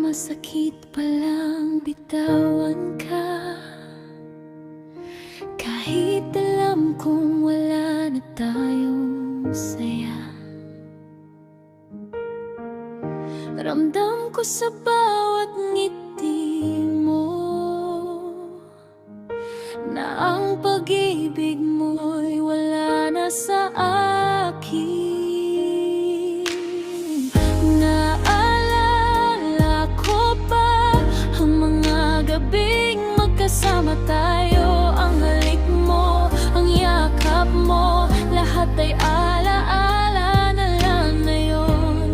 Masakit palang bitawan ka, kahit alam kong wala na tayong saya. Ramdam ko sa bawat ngiti mo na ang pag-ibig mo'y wala na sa akin. Magkasama tayo, ang halik mo, ang yakap mo, lahat ay alaala na lang ngayon.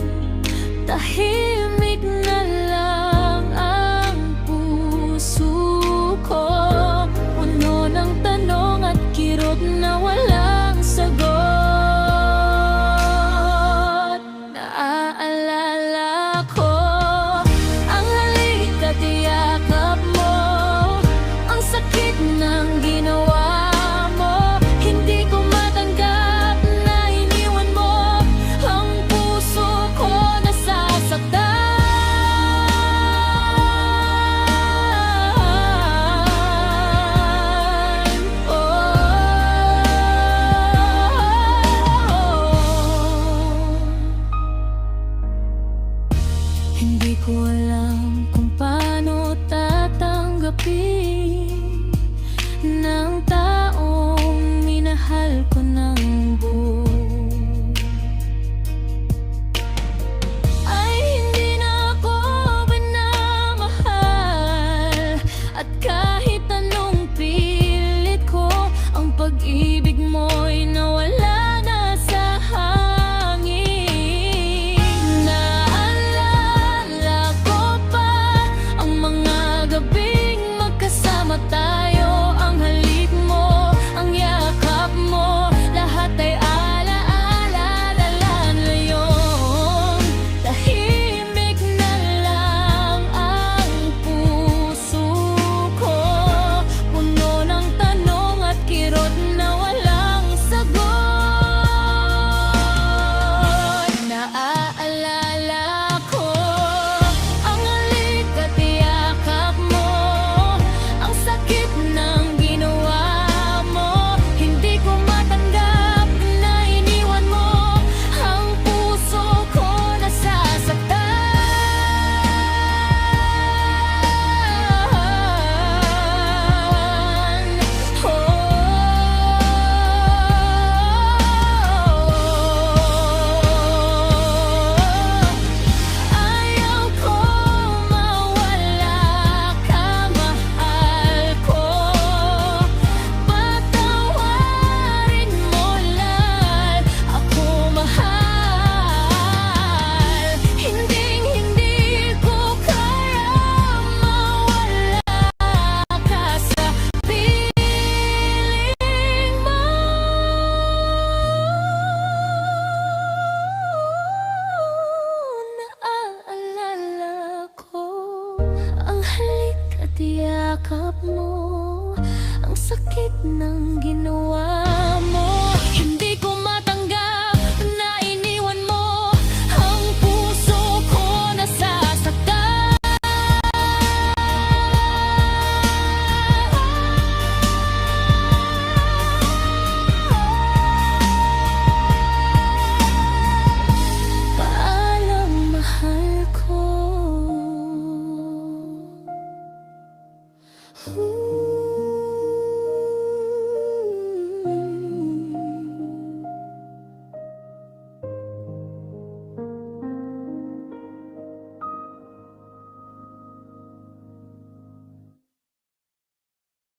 Tahimik na lang ang puso ko, puno ng tanong at kirot na walang sagot. Naaalala ko ang halik at yakap mo, sakit ng ginawa mo. Hindi ko matanggap na iniwan mo ang puso ko nasasaktan. Hindi ko alam kung paano tatanggapin ng taong minahal ko ng buo. Ay hindi na ako minamahal, at kahit anong pilit ko, ang pag-ibig mo'y nawala na sa hangin. Naalala ko pa ang mga gabing magkasama tayo, yakap mo, ang sakit ng ginawa mo. Hindi ko matanggap na iniwan mo ang puso ko nasasaktan. Paalam, mahal ko. Ooh.